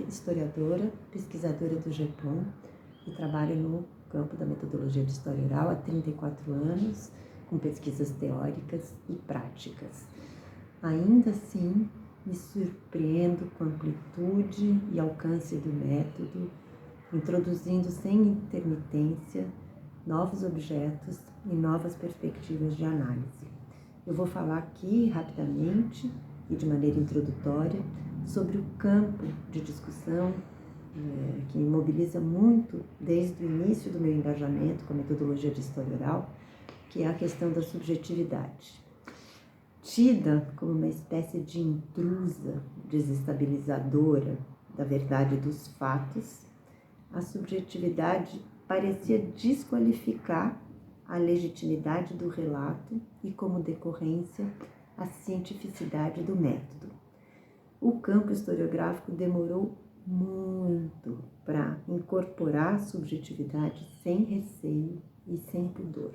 Historiadora, pesquisadora do Japão e trabalho no campo da metodologia de história oral há 34 anos, com pesquisas teóricas e práticas. Ainda assim, me surpreendo com a amplitude e alcance do método, introduzindo sem intermitência novos objetos e novas perspectivas de análise. Eu vou falar aqui rapidamente e de maneira introdutória sobre o campo de discussão que me mobiliza muito desde o início do meu engajamento com a metodologia de história oral, que é a questão da subjetividade. Tida como uma espécie de intrusa, desestabilizadora da verdade dos fatos, a subjetividade parecia desqualificar a legitimidade do relato e, como decorrência, a cientificidade do método. O campo historiográfico demorou muito para incorporar a subjetividade sem receio e sem pudor.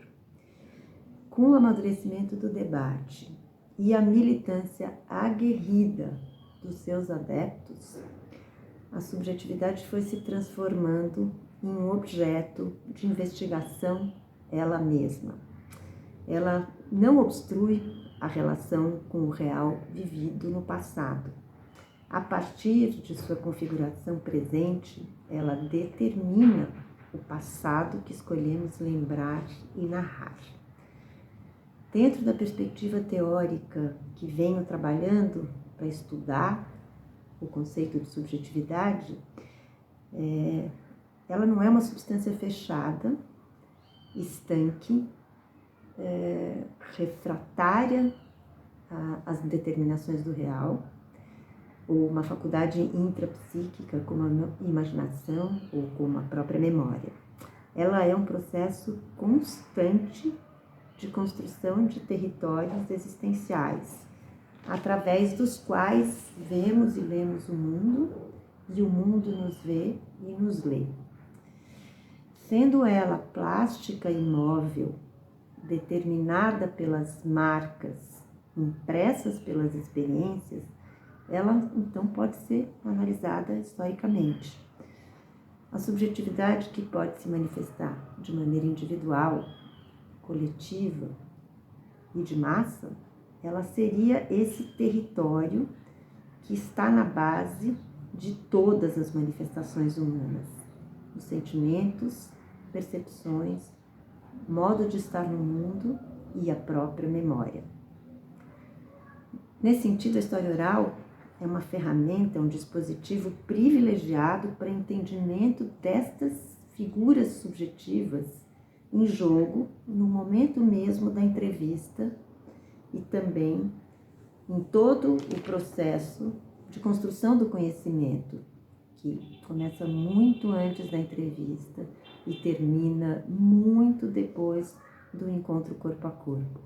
Com o amadurecimento do debate e a militância aguerrida dos seus adeptos, a subjetividade foi se transformando em um objeto de investigação ela mesma. Ela não obstrui a relação com o real vivido no passado. A partir de sua configuração presente, ela determina o passado que escolhemos lembrar e narrar. Dentro da perspectiva teórica que venho trabalhando para estudar o conceito de subjetividade, ela não é uma substância fechada, estanque, refratária às determinações do real, ou uma faculdade intrapsíquica, como a imaginação ou como a própria memória. Ela é um processo constante de construção de territórios existenciais, através dos quais vemos e lemos o mundo, e o mundo nos vê e nos lê. Sendo ela plástica e móvel, determinada pelas marcas, impressas pelas experiências, ela então pode ser analisada historicamente. A subjetividade, que pode se manifestar de maneira individual, coletiva e de massa, ela seria esse território que está na base de todas as manifestações humanas, os sentimentos, percepções, modo de estar no mundo e a própria memória. Nesse sentido, a história oral é uma ferramenta, um dispositivo privilegiado para entendimento destas figuras subjetivas em jogo no momento mesmo da entrevista e também em todo o processo de construção do conhecimento, que começa muito antes da entrevista e termina muito depois do encontro corpo a corpo.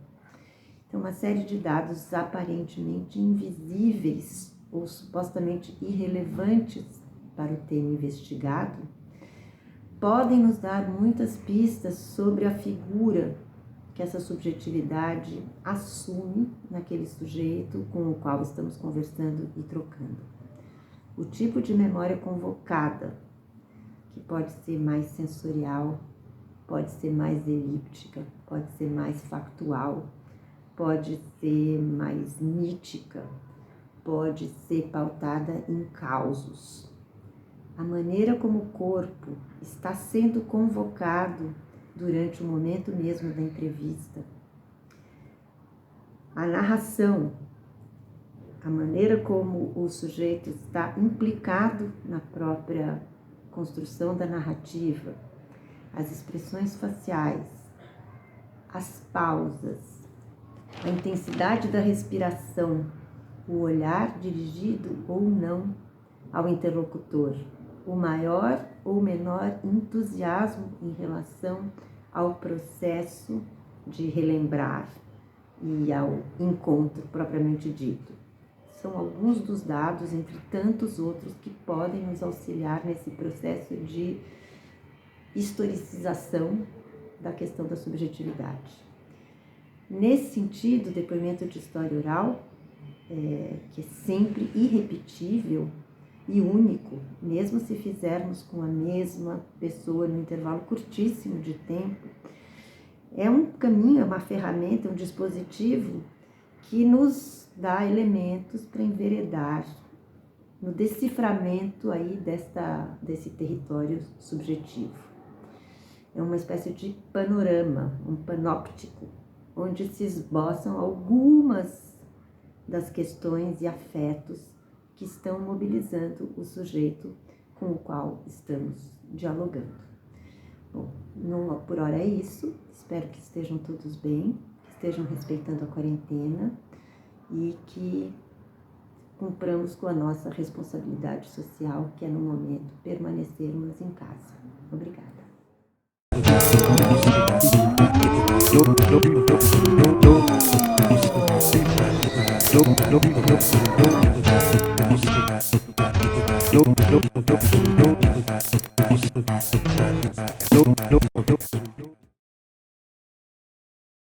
Então, uma série de dados aparentemente invisíveis ou supostamente irrelevantes para o tema investigado podem nos dar muitas pistas sobre a figura que essa subjetividade assume naquele sujeito com o qual estamos conversando e trocando. O tipo de memória convocada, que pode ser mais sensorial, pode ser mais elíptica, pode ser mais factual, pode ser mais mítica, pode ser pautada em causos. A maneira como o corpo está sendo convocado durante o momento mesmo da entrevista. A narração, a maneira como o sujeito está implicado na própria construção da narrativa, as expressões faciais, as pausas, a intensidade da respiração, o olhar dirigido ou não ao interlocutor, o maior ou menor entusiasmo em relação ao processo de relembrar, e ao encontro propriamente dito. São alguns dos dados, entre tantos outros, que podem nos auxiliar nesse processo de historicização da questão da subjetividade. Nesse sentido, o depoimento de história oral, que é sempre irrepetível e único, mesmo se fizermos com a mesma pessoa num intervalo curtíssimo de tempo, é um caminho, é uma ferramenta, é um dispositivo que nos dá elementos para enveredar no deciframento aí desse território subjetivo. É uma espécie de panorama, um panóptico, onde se esboçam algumas das questões e afetos que estão mobilizando o sujeito com o qual estamos dialogando. Bom, por hora é isso. Espero que estejam todos bem, que estejam respeitando a quarentena e que cumpramos com a nossa responsabilidade social, que é, no momento, permanecermos em casa. Obrigada.